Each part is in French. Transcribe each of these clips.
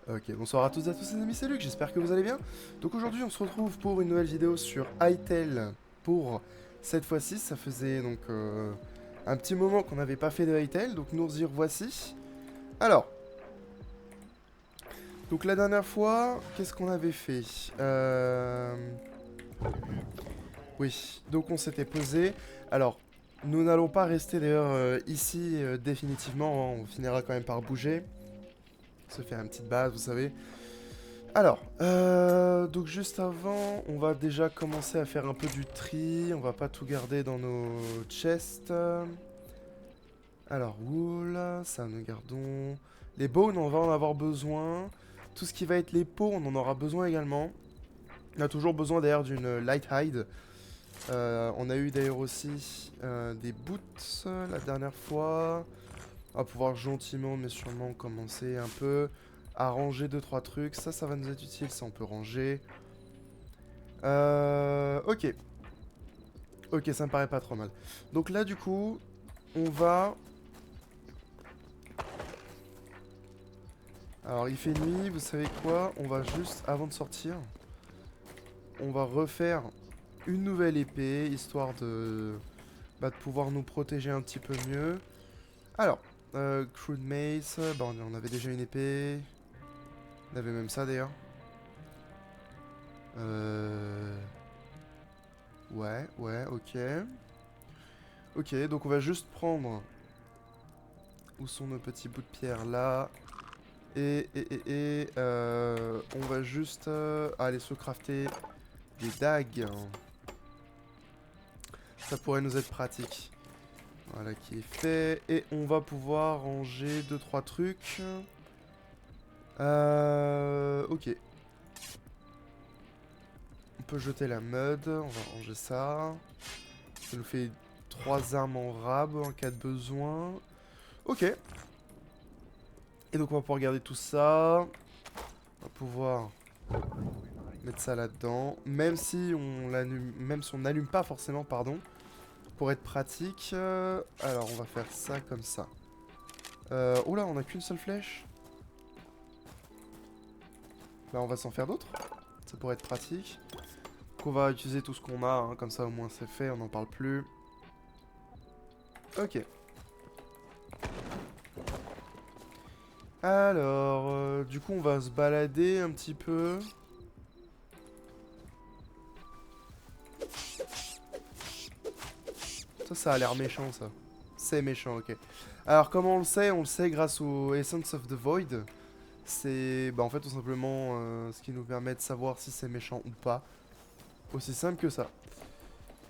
Ok, bonsoir à toutes et à tous les amis, c'est Luc, j'espère que vous allez bien. Donc aujourd'hui on se retrouve pour une nouvelle vidéo sur Hytale pour cette fois-ci. Ça faisait donc un petit moment qu'on n'avait pas fait de Hytale, donc nous y revoici. Alors, donc la dernière fois, qu'est-ce qu'on avait fait Oui, donc on s'était posé. Alors, nous n'allons pas rester d'ailleurs ici définitivement, hein, on finira quand même par bouger. Se faire une petite base, vous savez. Alors, donc juste avant, on va déjà commencer à faire un peu du tri. On va pas tout garder dans nos chests. Alors, wool, ça nous gardons. Les bones, on va en avoir besoin. Tout ce qui va être les peaux, on en aura besoin également. On a toujours besoin d'ailleurs d'une light hide. On a eu d'ailleurs aussi des boots la dernière fois. On va pouvoir gentiment mais sûrement commencer un peu à ranger deux trois trucs. Ça va nous être utile, ça on peut ranger. Ok. Ok, ça me paraît pas trop mal. Donc là, du coup, on va... Alors, il fait nuit, vous savez quoi? On va juste, avant de sortir, on va refaire une nouvelle épée, histoire de pouvoir nous protéger un petit peu mieux. Alors, Crude Mace, bah on avait déjà une épée. On avait même ça, d'ailleurs. Euh... Ouais, ok. Ok, donc on va juste prendre... Où sont nos petits bouts de pierre, là? On va juste aller se crafter des dagues. Ça pourrait nous être pratique. Voilà qui est fait. Et on va pouvoir ranger deux trois trucs. Ok. On peut jeter la mud. On va ranger ça. Ça nous fait 3 armes en rab en cas de besoin. Ok. Et donc on va pouvoir garder tout ça. On va pouvoir mettre ça là-dedans. Même si on n'allume pas forcément, pardon. Pour être pratique, alors on va faire ça comme ça. Oh là, on a qu'une seule flèche. Bah on va s'en faire d'autres. Ça pourrait être pratique. Donc on va utiliser tout ce qu'on a, hein, comme ça au moins c'est fait, on n'en parle plus. Ok. Alors, du coup on va se balader un petit peu. Ça a l'air méchant ça. C'est méchant, ok. Alors comment on le sait? On le sait grâce au Essence of the Void. C'est bah, en fait tout simplement ce qui nous permet de savoir si c'est méchant ou pas. Aussi simple que ça.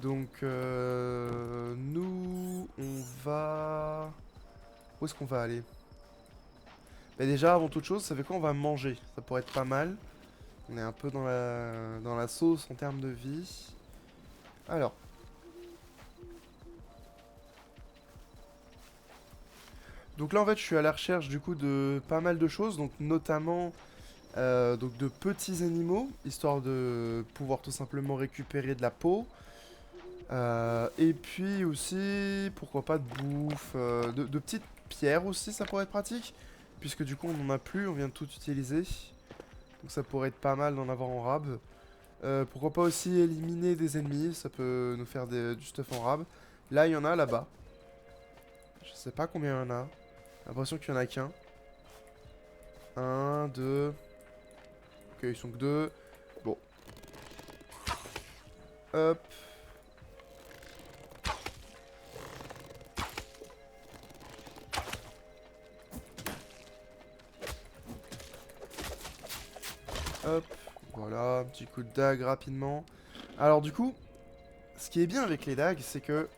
Donc, nous, on va... Où est-ce qu'on va aller? Bah déjà, avant toute chose, ça fait quoi? On va manger. Ça pourrait être pas mal. On est un peu dans la sauce en termes de vie. Alors. Donc là, en fait, je suis à la recherche, du coup, de pas mal de choses. Donc, notamment, donc de petits animaux, histoire de pouvoir tout simplement récupérer de la peau. Et puis aussi, pourquoi pas de bouffe, de petites pierres aussi, ça pourrait être pratique. Puisque du coup on n'en a plus, on vient de tout utiliser. Donc ça pourrait être pas mal d'en avoir en rab. Pourquoi pas aussi éliminer des ennemis, ça peut nous faire du stuff en rab. Là il y en a là-bas. Je sais pas combien il y en a. J'ai l'impression qu'il y en a qu'un. Un, deux. Ok, ils sont que deux. Bon. Hop. Hop. Voilà, un petit coup de dague rapidement. Alors du coup, ce qui est bien avec les dagues, c'est que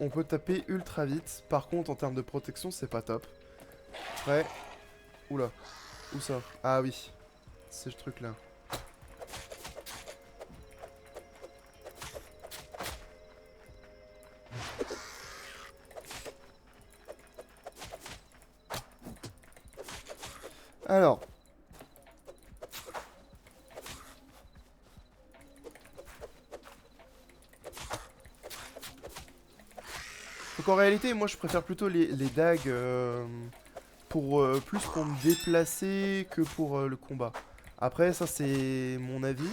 on peut taper ultra vite. Par contre, en termes de protection, c'est pas top. Après... Oula. Où ça? Ah oui. C'est ce truc-là. Alors. Donc en réalité, moi je préfère plutôt les dagues plus pour me déplacer que pour le combat. Après, ça c'est mon avis.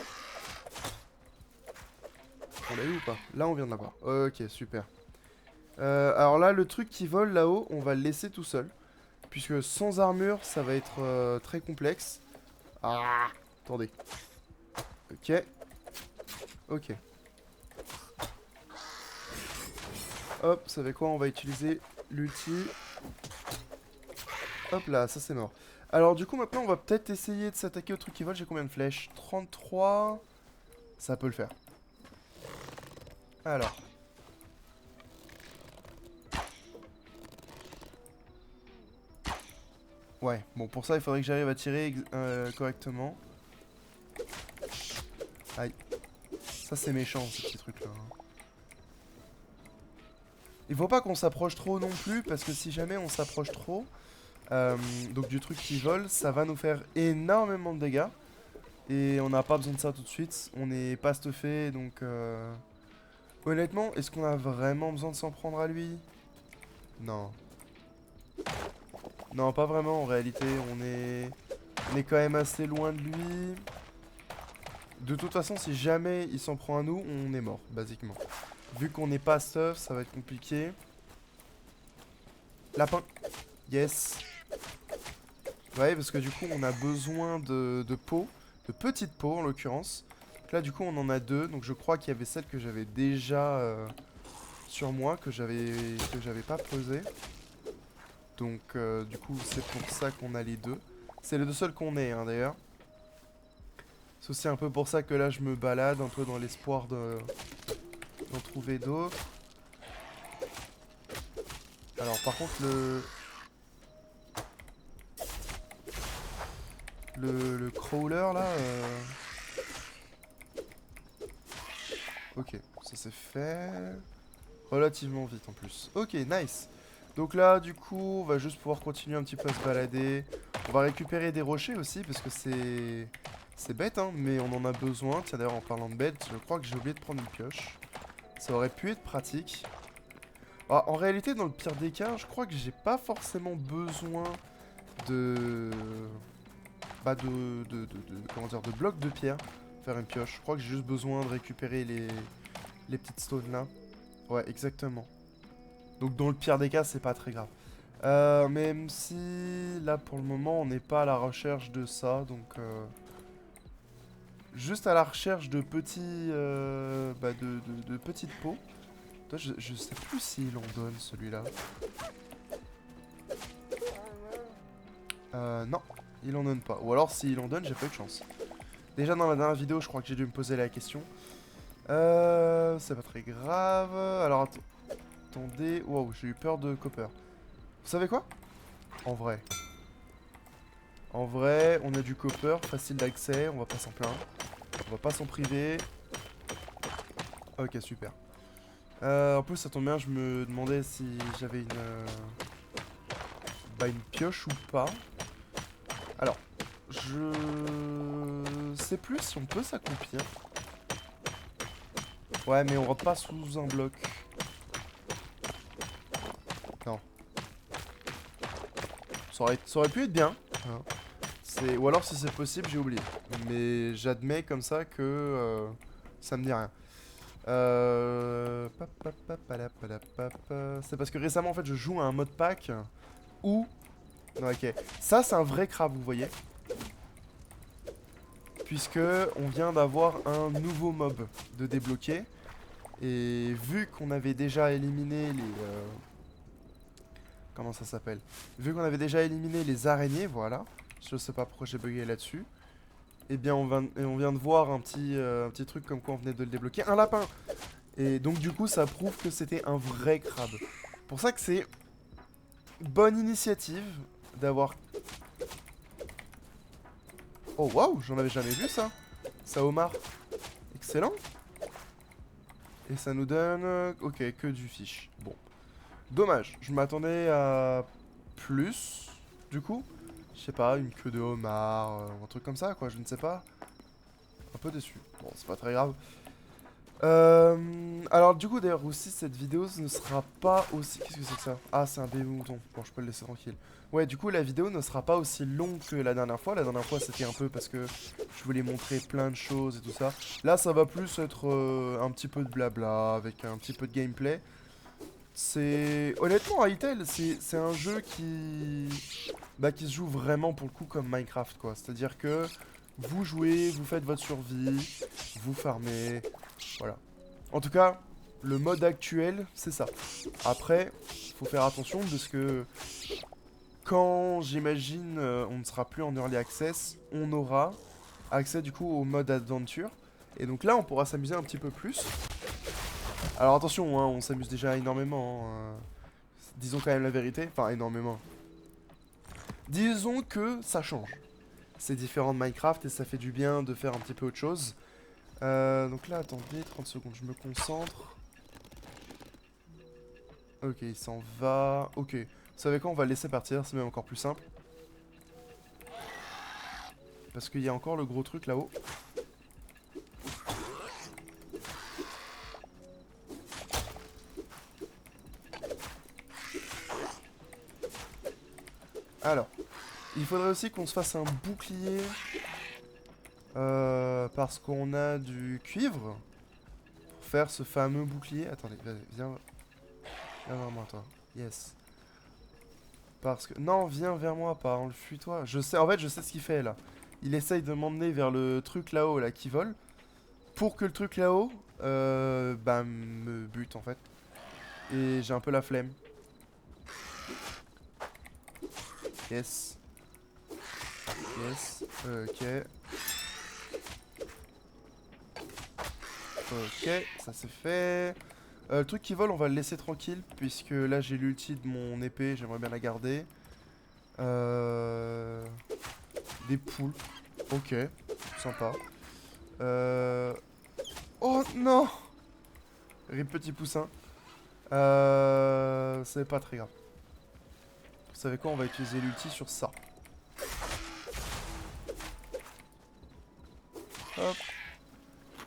On l'a eu ou pas? Là, on vient de l'avoir. Ok, super. Alors là, le truc qui vole là-haut, on va le laisser tout seul. Puisque sans armure, ça va être très complexe. Ah, attendez. Ok. Ok. Hop, vous savez quoi? On va utiliser l'ulti. Hop là, ça c'est mort. Alors du coup, maintenant, on va peut-être essayer de s'attaquer au truc qui vole. J'ai combien de flèches? 33. Ça peut le faire. Alors. Ouais, bon, pour ça, il faudrait que j'arrive à tirer correctement. Aïe. Ça, c'est méchant, ce petit truc-là. Il faut pas qu'on s'approche trop non plus, parce que si jamais on s'approche trop, donc du truc qui vole, ça va nous faire énormément de dégâts. Et on n'a pas besoin de ça tout de suite. On n'est pas stuffé, donc... Honnêtement, est-ce qu'on a vraiment besoin de s'en prendre à lui? Non. Non, pas vraiment en réalité. On est quand même assez loin de lui. De toute façon, si jamais il s'en prend à nous, on est mort, basiquement. Vu qu'on n'est pas stuff, ça va être compliqué. Lapin. Yes. Ouais, parce que du coup, on a besoin de peau. De petites peaux, en l'occurrence. Là, du coup, on en a deux. Donc, je crois qu'il y avait celle que j'avais déjà sur moi, que j'avais pas posée. Donc, du coup, c'est pour ça qu'on a les deux. C'est les deux seuls qu'on ait, hein, d'ailleurs. C'est aussi un peu pour ça que là, je me balade, un peu dans l'espoir d'en trouver d'autres. Alors, par contre, le crawler, là... Ok, ça c'est fait relativement vite en plus. Ok, nice. Donc là, du coup, on va juste pouvoir continuer un petit peu à se balader. On va récupérer des rochers aussi, parce que c'est bête, hein, mais on en a besoin. Tiens, d'ailleurs, en parlant de bête, je crois que j'ai oublié de prendre une pioche. Ça aurait pu être pratique. Ah, en réalité, dans le pire des cas, je crois que j'ai pas forcément besoin de... Bah, comment dire, de blocs de pierre pour faire une pioche. Je crois que j'ai juste besoin de récupérer les petites stones là. Ouais, exactement. Donc dans le pire des cas, c'est pas très grave. Même si là pour le moment on n'est pas à la recherche de ça, donc juste à la recherche de petits, bah de petites peaux. Toi, je sais plus s'il en donne celui-là. Non, il en donne pas. Ou alors s'il en donne, j'ai pas eu de chance. Déjà dans la dernière vidéo, je crois que j'ai dû me poser la question. C'est pas très grave. Alors attendez, wow, j'ai eu peur de Copper. Vous savez quoi? En vrai. En vrai, on a du Copper, facile d'accès, on va pas s'en plaindre. On va pas s'en priver. Ok, super. En plus, ça tombe bien, je me demandais si j'avais bah, une pioche ou pas. Alors, je sais plus si on peut s'accomplir. Ouais, mais on rentre pas sous un bloc. Non. Ça aurait pu être bien. Hein. Ou alors si c'est possible, j'ai oublié. Mais j'admets comme ça que ça me dit rien. C'est parce que récemment en fait je joue à un mode pack où... Non, ok. Ça c'est un vrai crabe, vous voyez. Puisque on vient d'avoir un nouveau mob de débloquer. Et vu qu'on avait déjà éliminé les... comment ça s'appelle? Vu qu'on avait déjà éliminé les araignées, voilà. Je sais pas pourquoi j'ai bugué là-dessus. Eh bien, on vient de voir un petit truc comme quoi on venait de le débloquer. Un lapin! Et donc, du coup, ça prouve que c'était un vrai crabe. Pour ça que c'est bonne initiative d'avoir... Oh, waouh! J'en avais jamais vu, ça! Ça homard. Excellent! Et ça nous donne... ok, que du fish. Bon. Dommage. Je m'attendais à plus, du coup. Je sais pas, une queue de homard, un truc comme ça, quoi, je ne sais pas. Un peu déçu. Bon, c'est pas très grave. Alors du coup d'ailleurs aussi cette vidéo ne sera pas aussi... Qu'est-ce que c'est que ça? Ah c'est un bébé mouton, bon je peux le laisser tranquille. Ouais du coup la vidéo ne sera pas aussi longue que la dernière fois. La dernière fois c'était un peu parce que je voulais montrer plein de choses et tout ça. Là ça va plus être un petit peu de blabla avec un petit peu de gameplay. C'est... Honnêtement Hytale c'est un jeu qui se joue vraiment pour le coup comme Minecraft quoi. C'est-à-dire que vous jouez, vous faites votre survie, vous farmez, voilà. En tout cas, le mode actuel, c'est ça. Après, faut faire attention parce que quand j'imagine on ne sera plus en early access, on aura accès du coup au mode adventure. Et donc là, on pourra s'amuser un petit peu plus. Alors attention, hein, on s'amuse déjà énormément. Hein. Disons quand même la vérité. Enfin, énormément. Disons que ça change. C'est différent de Minecraft et ça fait du bien de faire un petit peu autre chose. Donc là, attendez, 30 secondes, je me concentre. Ok, il s'en va. Ok, vous savez quoi, on va le laisser partir, c'est même encore plus simple. Parce qu'il y a encore le gros truc là-haut. Alors, il faudrait aussi qu'on se fasse un bouclier. Parce qu'on a du cuivre. Pour faire ce fameux bouclier. Attendez, viens. Viens vers moi, toi. Yes. Parce que... Non, viens vers moi, pas enfuis-toi. Je sais, en fait, je sais ce qu'il fait, là. Il essaye de m'emmener vers le truc là-haut, là, qui vole. Pour que le truc là-haut, bah, me bute, en fait. Et j'ai un peu la flemme. Yes. Yes. Ok. Ok, ça c'est fait. Le truc qui vole, on va le laisser tranquille, puisque là j'ai l'ulti de mon épée, j'aimerais bien la garder. Des poules. Ok, sympa. Oh non! Rip petit poussin. C'est pas très grave. Vous savez quoi, on va utiliser l'ulti sur ça. Hop.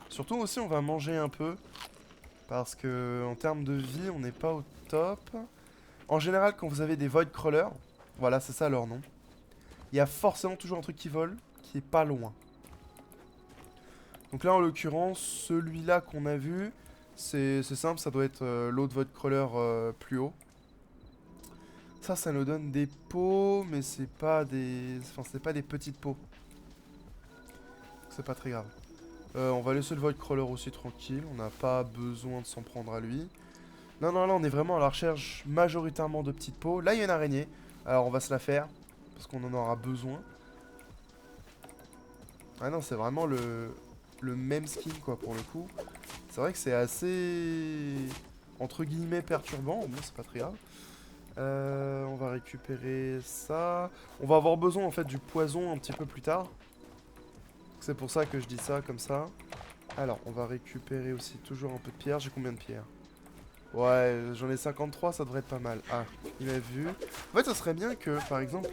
Surtout aussi, on va manger un peu. Parce que en termes de vie, on n'est pas au top. En général, quand vous avez des void crawlers, voilà, c'est ça leur nom. Il y a forcément toujours un truc qui vole, qui est pas loin. Donc là, en l'occurrence, celui-là qu'on a vu, c'est simple, ça doit être l'autre void crawler plus haut. Ça nous donne des pots, mais c'est pas des... Enfin, c'est pas des petites pots. C'est pas très grave. On va laisser le void crawler aussi tranquille, on n'a pas besoin de s'en prendre à lui. Non, non, là, on est vraiment à la recherche majoritairement de petites pots. Là, il y a une araignée, alors on va se la faire, parce qu'on en aura besoin. Ah non, c'est vraiment le même skin, quoi, pour le coup. C'est vrai que c'est assez... entre guillemets perturbant, bon, c'est pas très grave. On va récupérer ça. On va avoir besoin, en fait, du poison un petit peu plus tard. C'est pour ça que je dis ça, comme ça. Alors, on va récupérer aussi toujours un peu de pierre. J'ai combien de pierres? Ouais, j'en ai 53, ça devrait être pas mal. Ah, il m'a vu. En fait, ça serait bien que, par exemple,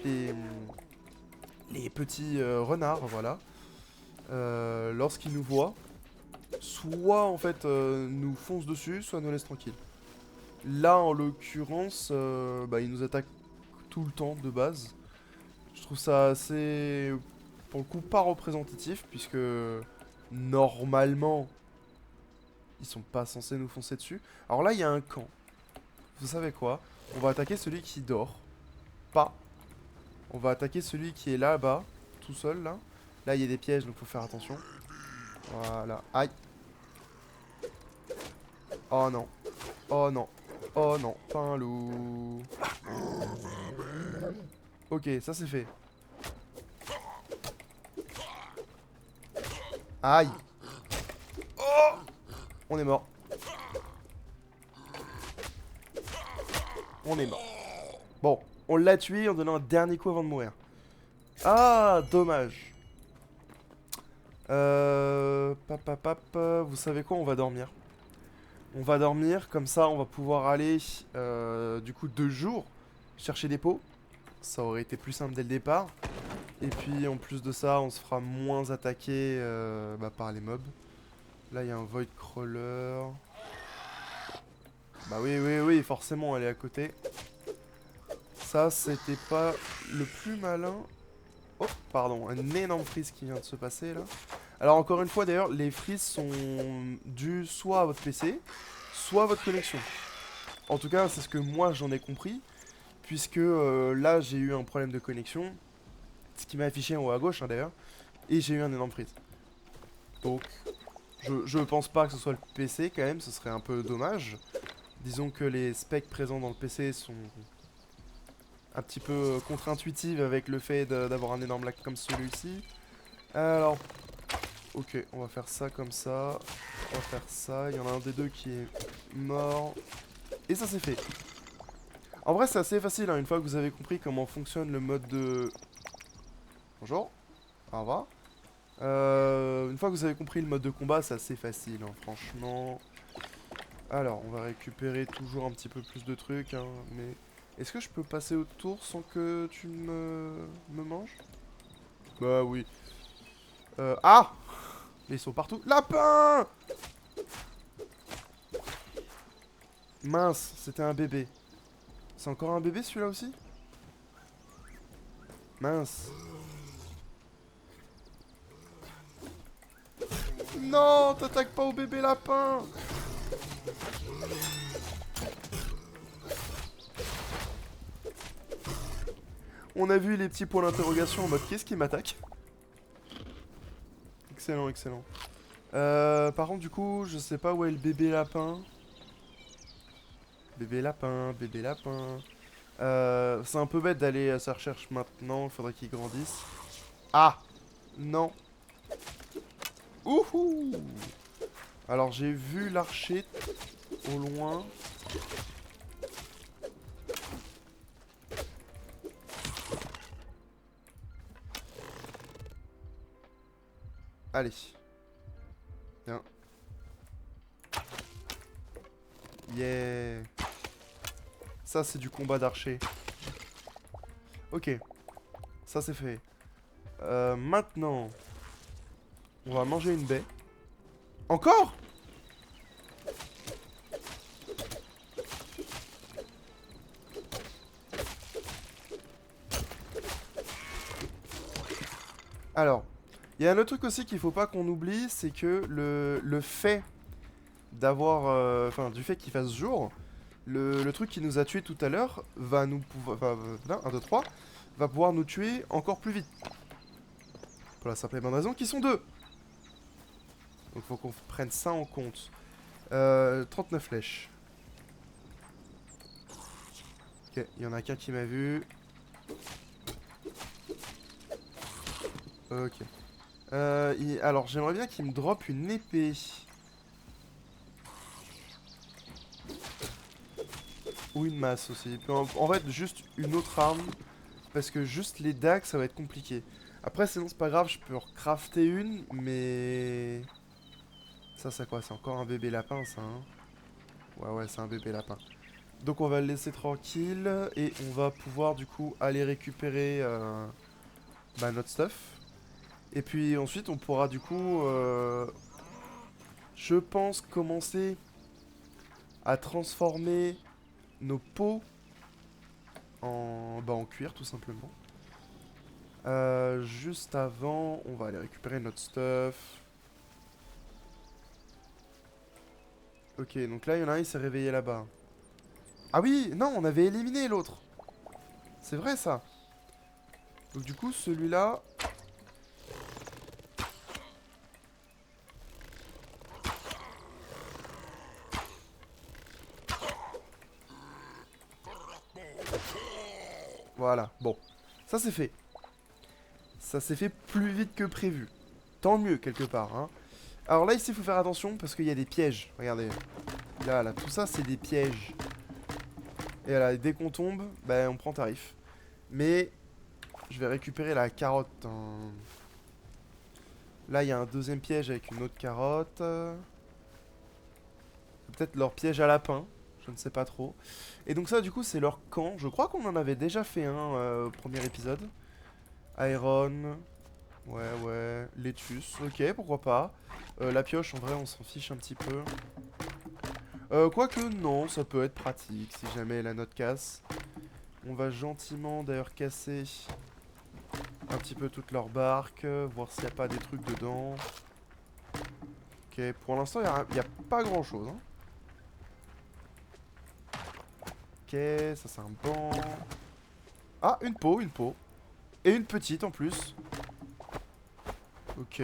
les petits renards, voilà, lorsqu'ils nous voient, soit, en fait, nous foncent dessus, soit nous laissent tranquilles. Là, en l'occurrence, bah, ils nous attaquent tout le temps, de base. Je trouve ça assez, pour le coup, pas représentatif, puisque, normalement, ils sont pas censés nous foncer dessus. Alors là, il y a un camp. Vous savez quoi? On va attaquer celui qui dort. Pas. On va attaquer celui qui est là-bas, tout seul, là. Là, il y a des pièges, donc faut faire attention. Voilà. Aïe. Oh non. Oh non. Oh non. Pas un loup. Ok, ça c'est fait. Aïe. Oh! On est mort. On est mort. Bon, on l'a tué en donnant un dernier coup avant de mourir. Ah, dommage. Vous savez quoi, on va dormir. On va dormir, comme ça on va pouvoir aller, du coup 2 jours, chercher des pots. Ça aurait été plus simple dès le départ. Et puis en plus de ça, on se fera moins attaquer bah, par les mobs. Là, il y a un Void Crawler. Bah oui, oui, oui, forcément, elle est à côté. Ça, c'était pas le plus malin. Oh, pardon, un énorme freeze qui vient de se passer, là. Alors, encore une fois, d'ailleurs, les freezes sont dus soit à votre PC, soit à votre connexion. En tout cas, c'est ce que moi, j'en ai compris. Puisque là, j'ai eu un problème de connexion. Ce qui m'a affiché en haut à gauche, hein, d'ailleurs. Et j'ai eu un énorme freeze. Donc, je pense pas que ce soit le PC, quand même. Ce serait un peu dommage. Disons que les specs présents dans le PC sont un petit peu contre-intuitives avec le fait d'avoir un énorme lag comme celui-ci. Alors, ok, on va faire ça comme ça. On va faire ça. Il y en a un des deux qui est mort. Et ça c'est fait. En vrai, c'est assez facile, hein, une fois que vous avez compris comment fonctionne le mode de... Bonjour. Au revoir. Une fois que vous avez compris le mode de combat, c'est assez facile, hein, franchement. Alors, on va récupérer toujours un petit peu plus de trucs, hein, mais... Est-ce que je peux passer autour sans que tu me manges? Bah oui. Ah! Mais ils sont partout. Lapin! Mince, c'était un bébé. C'est encore un bébé celui-là aussi? Mince. Non, t'attaques pas au bébé lapin! On a vu les petits points d'interrogation en mode qu'est-ce qui m'attaque? Excellent, excellent. Par contre, du coup, je sais pas où est le bébé lapin. Bébé lapin, bébé lapin. C'est un peu bête d'aller à sa recherche maintenant, il faudrait qu'il grandisse. Ah! Non. Ouhou! Alors j'ai vu l'archer au loin. Allez. Viens. Yeah. Ça c'est du combat d'archer. Ok. Ça c'est fait. Maintenant. On va manger une baie. Encore? Alors, il y a un autre truc aussi qu'il faut pas qu'on oublie, c'est que le fait d'avoir... Enfin, du fait qu'il fasse jour, le truc qui nous a tué tout à l'heure va nous pouvoir... Enfin, 1, 2, 3, va pouvoir nous tuer encore plus vite. Pour la simple et bonne raison qu'ils sont deux. Donc faut qu'on prenne ça en compte. 39 flèches. Ok, il y en a qu'un qui m'a vu. Ok. Alors, j'aimerais bien qu'il me drop une épée. Ou une masse aussi. En fait, juste une autre arme. Parce que juste les dagues, ça va être compliqué. Après, sinon, c'est pas grave, je peux recrafter une, mais... Ça, c'est quoi? C'est encore un bébé lapin, ça, hein? Ouais, ouais, c'est un bébé lapin. Donc, on va le laisser tranquille. Et on va pouvoir, du coup, aller récupérer notre stuff. Et puis, ensuite, on pourra, du coup... je pense commencer à transformer nos peaux en cuir, tout simplement. Juste avant, on va aller récupérer notre stuff. Ok, donc là, il y en a un, il s'est réveillé là-bas. Ah oui, non, on avait éliminé l'autre. C'est vrai, ça. Donc du coup, celui-là... Voilà, bon. Ça, c'est fait. Ça s'est fait plus vite que prévu. Tant mieux, quelque part, hein. Alors là, ici, il faut faire attention, parce qu'il y a des pièges. Regardez. Là, là, tout ça, c'est des pièges. Et là, dès qu'on tombe, ben, on prend tarif. Mais, je vais récupérer la carotte, hein. Là, il y a un deuxième piège avec une autre carotte. Peut-être leur piège à lapin. Je ne sais pas trop. Et donc ça, du coup, c'est leur camp. Je crois qu'on en avait déjà fait un au premier épisode. Iron. Ouais. Létus, ok, pourquoi pas. La pioche, en vrai, on s'en fiche un petit peu. Quoique, non, ça peut être pratique si jamais la note casse. On va gentiment, d'ailleurs, casser un petit peu toute leur barque, voir s'il n'y a pas des trucs dedans. Ok, pour l'instant, il y a pas grand-chose, hein. Ok, ça c'est un banc. Ah, une peau, une peau. Et une petite en plus. Ok.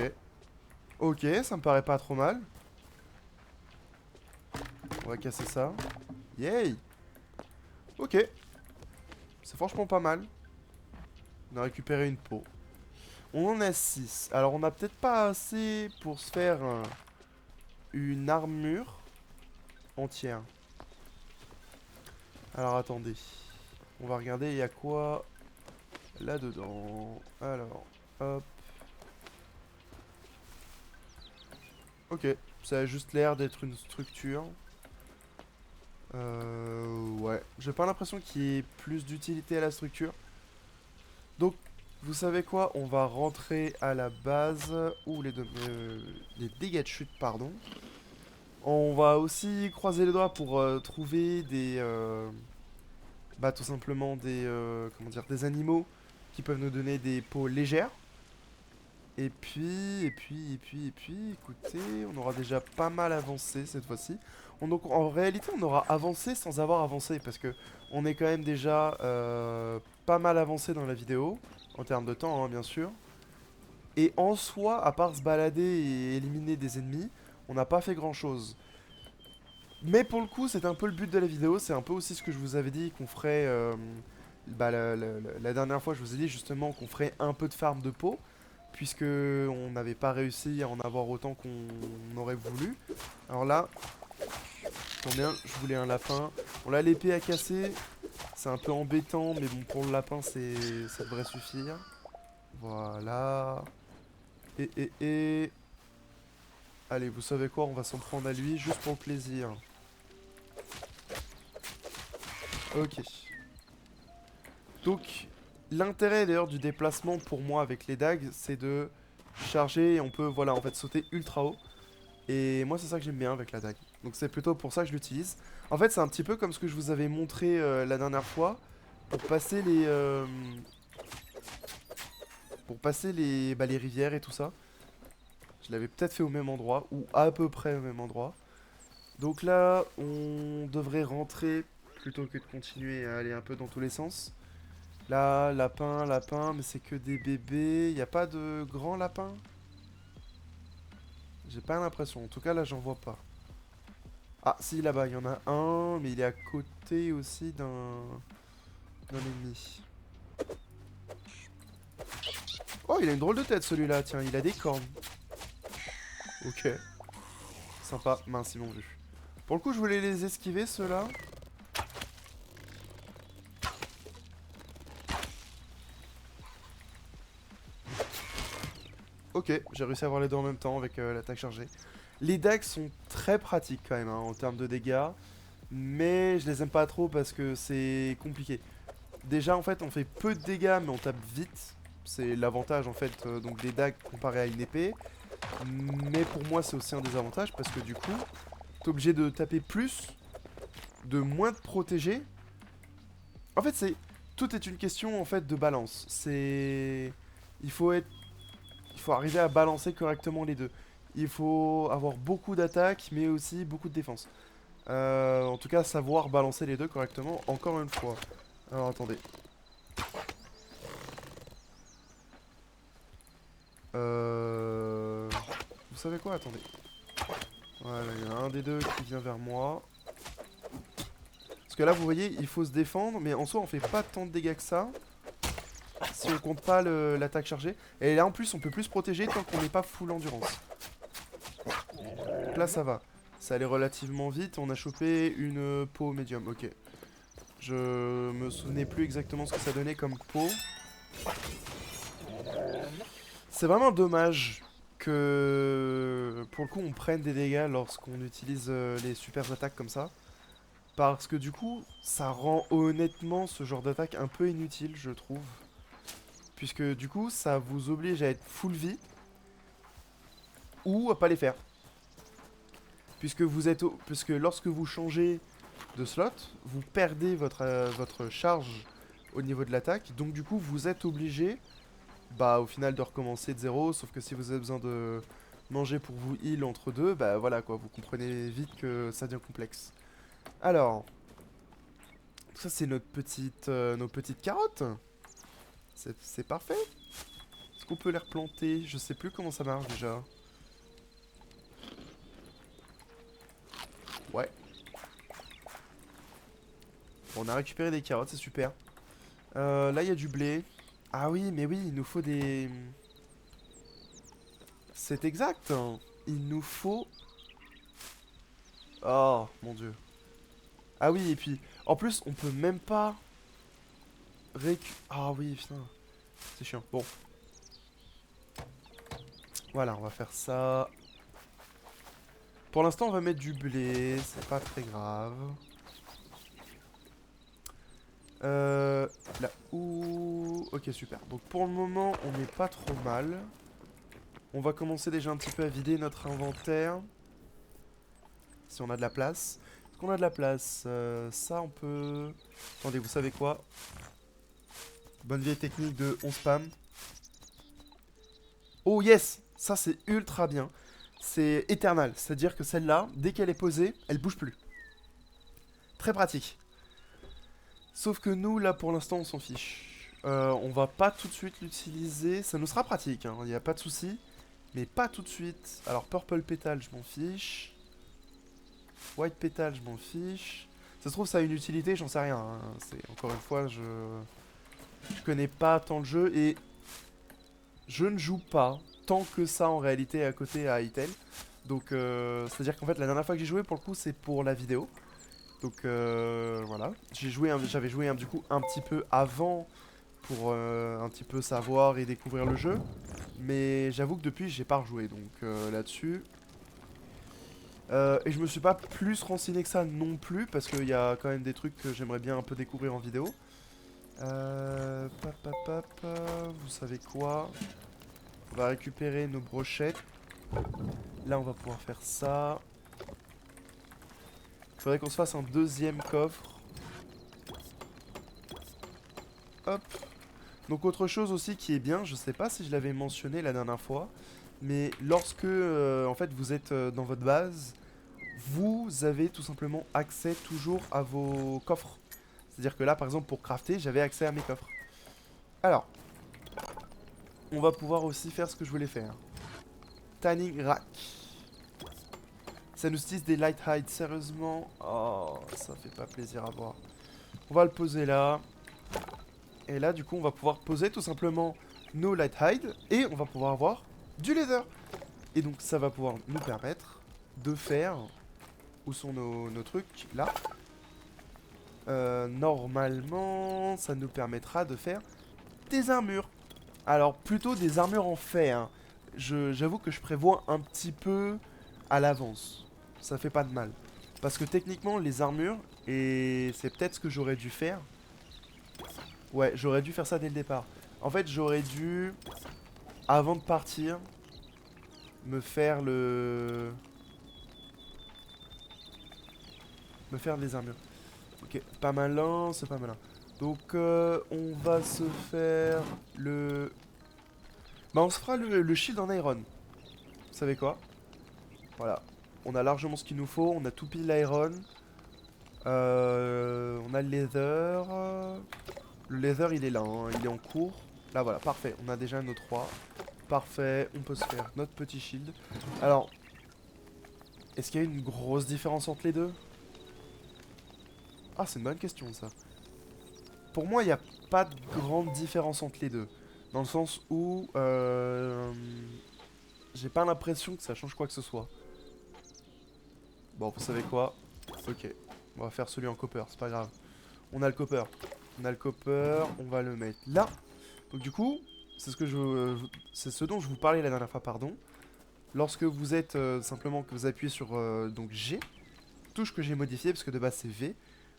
Ok, ça me paraît pas trop mal. On va casser ça. Yay! Ok, c'est franchement pas mal. On a récupéré une peau. On en a 6. Alors on a peut-être pas assez pour se faire une armure entière. Alors attendez. On va regarder, il y a quoi là-dedans. Alors, hop. Ok, ça a juste l'air d'être une structure. Ouais. J'ai pas l'impression qu'il y ait plus d'utilité à la structure. Donc, vous savez quoi? On va rentrer à la base. Ouh, les dégâts de chute, pardon. On va aussi croiser les doigts pour trouver des... bah, tout simplement des... comment dire? Des animaux qui peuvent nous donner des peaux légères. Et puis, écoutez, on aura déjà pas mal avancé cette fois-ci. Donc en réalité, on aura avancé sans avoir avancé, parce que on est quand même déjà pas mal avancé dans la vidéo, en termes de temps, hein, bien sûr. Et en soi, à part se balader et éliminer des ennemis, on n'a pas fait grand-chose. Mais pour le coup, c'est un peu le but de la vidéo, c'est un peu aussi ce que je vous avais dit qu'on ferait... bah, la dernière fois, je vous ai dit justement qu'on ferait un peu de farm de peau, puisque on n'avait pas réussi à en avoir autant qu'on aurait voulu. Alors là, attendez, je voulais un lapin. On l'a l'épée à casser, c'est un peu embêtant, mais bon, pour le lapin, ça devrait suffire. Voilà. Et... Allez, vous savez quoi, on va s'en prendre à lui, juste pour le plaisir. Ok. Donc, l'intérêt d'ailleurs du déplacement pour moi avec les dagues, c'est de charger et on peut, voilà, en fait, sauter ultra haut. Et moi, c'est ça que j'aime bien avec la dague. Donc c'est plutôt pour ça que je l'utilise. En fait, c'est un petit peu comme ce que je vous avais montré la dernière fois pour passer les rivières et tout ça. Je l'avais peut-être fait au même endroit ou à peu près au même endroit. Donc là, on devrait rentrer plutôt que de continuer à aller un peu dans tous les sens. Là, lapin, mais c'est que des bébés. Y a pas de grands lapins? J'ai pas l'impression. En tout cas, là, j'en vois pas. Ah, si, là-bas, il y en a un, mais il est à côté aussi d'un ennemi. Oh, il a une drôle de tête, celui-là. Tiens, il a des cornes. Ok. Sympa. Mince, ils m'ont vu. Pour le coup, je voulais les esquiver, ceux-là. Ok, j'ai réussi à avoir les deux en même temps avec l'attaque chargée. Les dagues sont très pratiques quand même, hein, en termes de dégâts. Mais je les aime pas trop parce que c'est compliqué. Déjà, en fait, on fait peu de dégâts, mais on tape vite. C'est l'avantage, en fait, donc des dagues comparé à une épée. Mais pour moi, c'est aussi un désavantage parce que du coup, t'es obligé de taper plus, de moins te protéger. En fait, tout est une question en fait de balance. Il faut être, il faut arriver à balancer correctement les deux. Il faut avoir beaucoup d'attaque, mais aussi beaucoup de défense. En tout cas, savoir balancer les deux correctement. Encore une fois. Alors attendez. Euh... Vous savez quoi? Attendez. Voilà, il y en a un des deux qui vient vers moi. Parce que là, vous voyez, il faut se défendre, mais en soi, on fait pas tant de dégâts que ça. Si on compte pas l'attaque chargée. Et là, en plus, on peut plus se protéger tant qu'on n'est pas full endurance. Donc là, ça va. Ça allait relativement vite. On a chopé une peau médium. Ok. Je me souvenais plus exactement ce que ça donnait comme peau. C'est vraiment dommage que, pour le coup, on prenne des dégâts lorsqu'on utilise les super attaques comme ça. Parce que du coup, ça rend honnêtement ce genre d'attaque un peu inutile, je trouve. puisque du coup, ça vous oblige à être full vie ou à pas les faire. Puisque lorsque vous changez de slot, vous perdez votre charge au niveau de l'attaque, donc du coup, vous êtes obligé, bah au final de recommencer de zéro, sauf que si vous avez besoin de manger pour vous heal entre deux, bah voilà quoi, vous comprenez vite que ça devient complexe. Alors, ça c'est nos petites carottes. C'est parfait. Est-ce qu'on peut les replanter? Je sais plus comment ça marche déjà. Ouais. Bon, on a récupéré des carottes, c'est super. Là, il y a du blé. Ah oui, mais oui, il nous faut des... C'est exact, hein. Il nous faut... Oh, mon dieu. Ah oui, et puis, en plus, on peut même pas... Ah oui, putain. C'est chiant. Bon. Voilà, on va faire ça. Pour l'instant, on va mettre du blé. C'est pas très grave. Là où... Ok, super. Donc pour le moment, on n'est pas trop mal. On va commencer déjà un petit peu à vider notre inventaire. Si on a de la place. Est-ce qu'on a de la place? Ça, on peut... Attendez, vous savez quoi? Bonne vieille technique de on spam. Oh yes! Ça, c'est ultra bien. C'est éternel. C'est-à-dire que celle-là, dès qu'elle est posée, elle bouge plus. Très pratique. Sauf que nous, là, pour l'instant, on s'en fiche. On va pas tout de suite l'utiliser. Ça nous sera pratique, hein, y a pas de souci. Mais pas tout de suite. Alors, Purple Petal, je m'en fiche. White Petal, je m'en fiche. Ça se trouve, ça a une utilité, j'en sais rien. Hein. Encore une fois, je connais pas tant le jeu et je ne joue pas tant que ça en réalité à côté à Hytale. Donc, c'est-à-dire qu'en fait, la dernière fois que j'ai joué, pour le coup, c'est pour la vidéo. Donc voilà, j'avais joué du coup un petit peu avant pour un petit peu savoir et découvrir le jeu. Mais j'avoue que depuis j'ai pas rejoué donc là-dessus. Et je me suis pas plus renseigné que ça non plus parce qu'il y a quand même des trucs que j'aimerais bien un peu découvrir en vidéo. Vous savez quoi? On va récupérer nos brochettes. Là on va pouvoir faire ça. Il faudrait qu'on se fasse un deuxième coffre. Hop. Donc autre chose aussi qui est bien, je sais pas si je l'avais mentionné la dernière fois, mais lorsque en fait vous êtes dans votre base, vous avez tout simplement accès toujours à vos coffres. C'est-à-dire que là par exemple pour crafter, j'avais accès à mes coffres. Alors, on va pouvoir aussi faire ce que je voulais faire. Tanning rack. Ça nous utilise des light hide, sérieusement. Oh, ça fait pas plaisir à voir. On va le poser là. Et là, du coup, on va pouvoir poser tout simplement nos light hide et on va pouvoir avoir du leather. Et donc, ça va pouvoir nous permettre de faire... Où sont nos trucs? Là. Normalement, ça nous permettra de faire des armures. Alors, plutôt des armures en fer. J'avoue que je prévois un petit peu à l'avance. Ça fait pas de mal. Parce que techniquement, les armures, et c'est peut-être ce que j'aurais dû faire. Ouais, j'aurais dû faire ça dès le départ. En fait, j'aurais dû, avant de partir, me faire les armures. Ok, pas malin, c'est pas malin. Donc, on va se faire le... Bah, on se fera le shield en iron. Vous savez quoi? Voilà. On a largement ce qu'il nous faut. On a tout pile l'iron. On a le leather. Le leather, il est là. Hein, il est en cours. Là, voilà. Parfait. On a déjà nos 3. Parfait. On peut se faire notre petit shield. Alors, est-ce qu'il y a une grosse différence entre les deux? Ah, c'est une bonne question, ça. Pour moi, il n'y a pas de grande différence entre les deux. Dans le sens où... j'ai pas l'impression que ça change quoi que ce soit. Bon, vous savez quoi? Ok. On va faire celui en copper, c'est pas grave. On a le copper. On a le copper, on va le mettre là. Donc du coup, c'est ce dont je vous parlais la dernière fois, pardon. Lorsque vous êtes simplement que vous appuyez sur donc G, touche que j'ai modifiée parce que de base c'est V,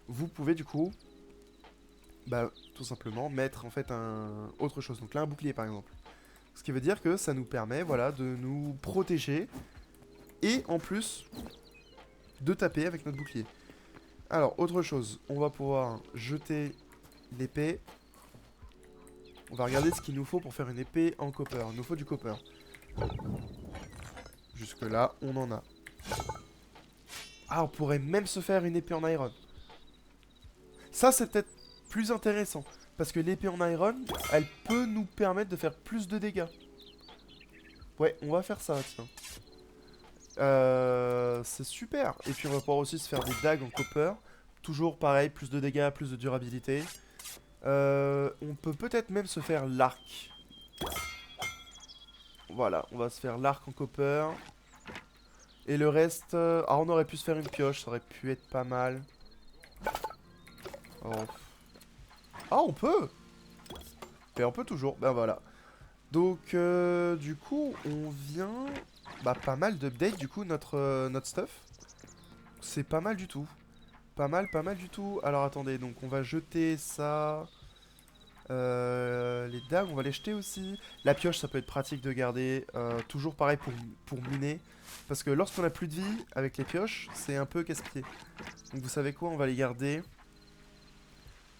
vous pouvez du coup bah, tout simplement mettre en fait un autre chose. Donc là, un bouclier par exemple. Ce qui veut dire que ça nous permet, voilà, de nous protéger et en plus de taper avec notre bouclier. Alors, autre chose, on va pouvoir jeter l'épée. On va regarder ce qu'il nous faut pour faire une épée en copper. Il nous faut du copper. Jusque là, on en a. Ah, on pourrait même se faire une épée en iron. Ça, c'est peut-être plus intéressant. Parce que l'épée en iron, elle peut nous permettre de faire plus de dégâts. Ouais, on va faire ça, tiens. C'est super. Et puis on va pouvoir aussi se faire des dagues en copper. Toujours pareil, plus de dégâts, plus de durabilité. On peut peut-être même se faire l'arc. Voilà, on va se faire l'arc en copper. Et le reste... Ah, on aurait pu se faire une pioche, ça aurait pu être pas mal. Oh. Ah, on peut. Et on peut toujours, ben voilà. Donc, du coup, on vient... Bah, pas mal d'updates, du coup, notre stuff. C'est pas mal du tout. Pas mal du tout. Alors, attendez, donc on va jeter ça... les dagues, on va les jeter aussi. La pioche, ça peut être pratique de garder. Toujours pareil pour miner. Parce que lorsqu'on a plus de vie, avec les pioches, c'est un peu casse-pied. Donc vous savez quoi, on va les garder.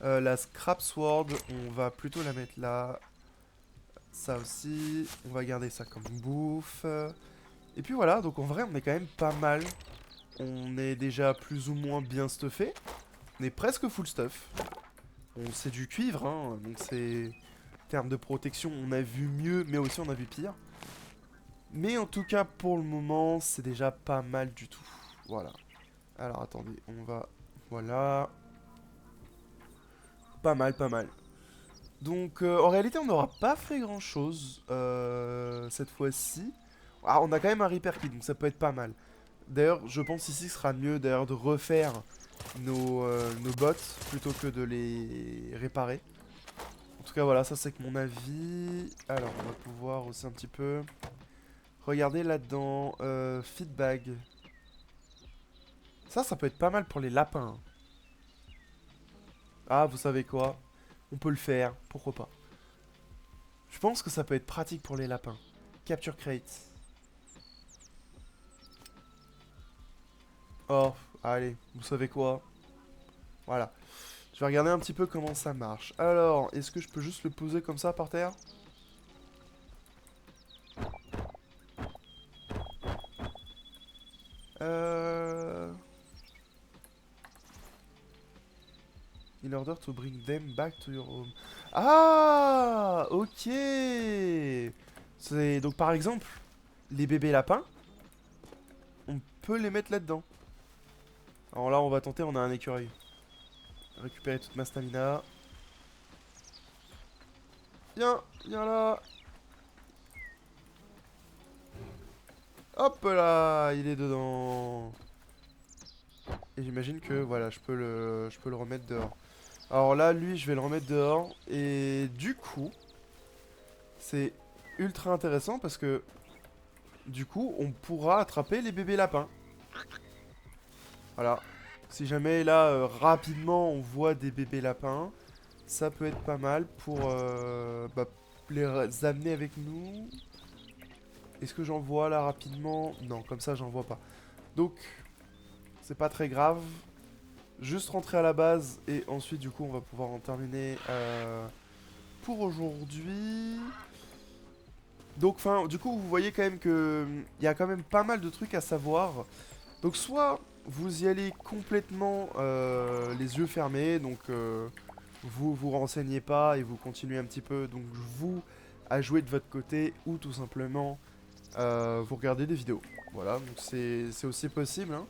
La scrap sword, on va plutôt la mettre là. Ça aussi, on va garder ça comme bouffe. Et puis voilà, donc en vrai, on est quand même pas mal. On est déjà plus ou moins bien stuffé. On est presque full stuff. C'est du cuivre, hein, donc c'est... En termes de protection, on a vu mieux, mais aussi on a vu pire. Mais en tout cas, pour le moment, c'est déjà pas mal du tout. Voilà. Alors, attendez, on va... Voilà. Pas mal, pas mal. Donc, en réalité, on n'aura pas fait grand-chose cette fois-ci. Ah, on a quand même un repair kit, donc ça peut être pas mal. D'ailleurs, je pense ici que ce sera mieux d'ailleurs de refaire nos bots plutôt que de les réparer. En tout cas, voilà, ça c'est que mon avis. Alors, on va pouvoir aussi un petit peu regarder là-dedans. Feedback. Ça peut être pas mal pour les lapins. Ah, vous savez quoi? On peut le faire, pourquoi pas. Je pense que ça peut être pratique pour les lapins. Capture crate. Oh, allez, vous savez quoi? Voilà. Je vais regarder un petit peu comment ça marche. Alors, est-ce que je peux juste le poser comme ça par terre? In order to bring them back to your home. Ah, ok. C'est donc par exemple les bébés lapins, on peut les mettre là-dedans. Alors là, on va tenter. On a un écureuil. Récupérer toute ma stamina. Viens, viens là. Hop là, il est dedans. Et j'imagine que voilà, je peux le remettre dehors. Alors là, lui, je vais le remettre dehors. Et du coup, c'est ultra intéressant parce que du coup, on pourra attraper les bébés lapins. Voilà. Si jamais là, rapidement, on voit des bébés lapins, ça peut être pas mal pour bah, les amener avec nous. Est-ce que j'en vois là rapidement? Non, comme ça, j'en vois pas. Donc, c'est pas très grave. Juste rentrer à la base et ensuite, du coup, on va pouvoir en terminer pour aujourd'hui. Donc, enfin, du coup, vous voyez quand même que il y a quand même pas mal de trucs à savoir. Donc, soit vous y allez complètement les yeux fermés, donc vous vous renseignez pas et vous continuez un petit peu, donc vous à jouer de votre côté, ou tout simplement vous regardez des vidéos. Voilà, donc c'est aussi possible, hein.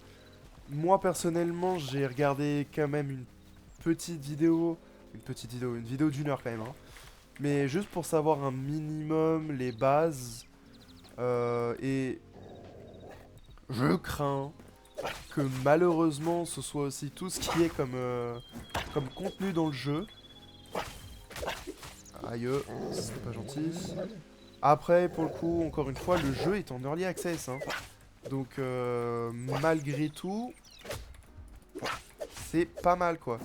Moi personnellement, j'ai regardé quand même une vidéo d'une heure quand même, hein. Mais juste pour savoir un minimum les bases. Et je crains que malheureusement ce soit aussi tout ce qui est comme contenu dans le jeu. Aïe, c'était pas gentil. Après, pour le coup, encore une fois, le jeu est en early access, hein. Donc, malgré tout, c'est pas mal, quoi.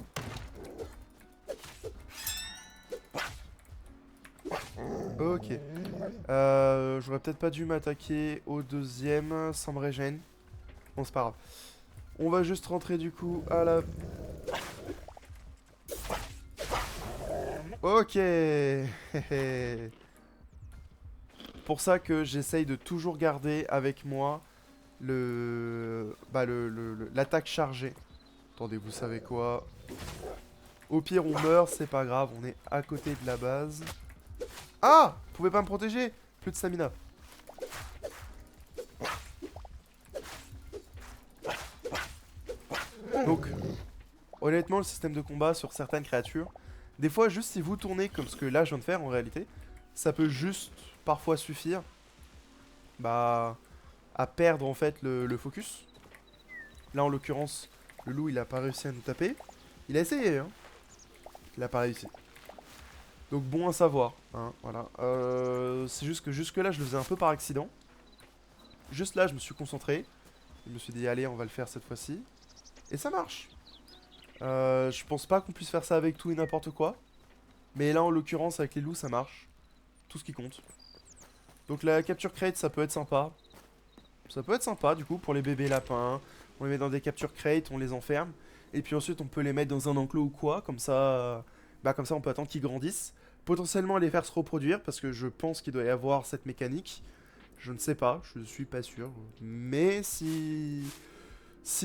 Ok. J'aurais peut-être pas dû m'attaquer au deuxième, ça me régène. Bon, c'est pas grave. On va juste rentrer du coup à la... Ok. Pour ça que j'essaye de toujours garder avec moi l'attaque chargée. Attendez, vous savez quoi? Au pire, on meurt, c'est pas grave, on est à côté de la base. Ah! Vous pouvez pas me protéger? Plus de stamina. Donc, honnêtement, le système de combat sur certaines créatures, des fois, juste si vous tournez comme ce que là je viens de faire en réalité, ça peut juste parfois suffire bah, à perdre en fait le focus. Là, en l'occurrence, le loup il a pas réussi à nous taper. Il a essayé, hein. Il a pas réussi. Donc bon à savoir, hein, voilà. C'est juste que jusque là je le faisais un peu par accident. Juste là je me suis concentré. Je me suis dit allez on va le faire cette fois-ci. Et ça marche. Je pense pas qu'on puisse faire ça avec tout et n'importe quoi. Mais là en l'occurrence avec les loups ça marche. Tout ce qui compte. Donc la capture crate ça peut être sympa. Ça peut être sympa du coup pour les bébés lapins. On les met dans des capture crates, on les enferme. Et puis ensuite on peut les mettre dans un enclos ou quoi. Comme ça on peut attendre qu'ils grandissent. Potentiellement les faire se reproduire parce que je pense qu'il doit y avoir cette mécanique. Je ne sais pas, je suis pas sûr. Mais si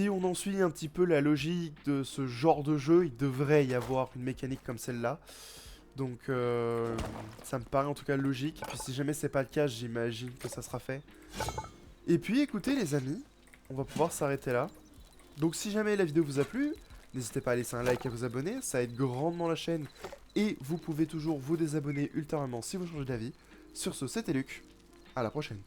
on en suit un petit peu la logique de ce genre de jeu, il devrait y avoir une mécanique comme celle-là. Donc ça me paraît en tout cas logique. Et puis si jamais c'est pas le cas, j'imagine que ça sera fait. Et puis écoutez les amis, on va pouvoir s'arrêter là. Donc si jamais la vidéo vous a plu, n'hésitez pas à laisser un like et à vous abonner, ça aide grandement la chaîne. Et vous pouvez toujours vous désabonner ultérieurement si vous changez d'avis. Sur ce, c'était Luc, à la prochaine.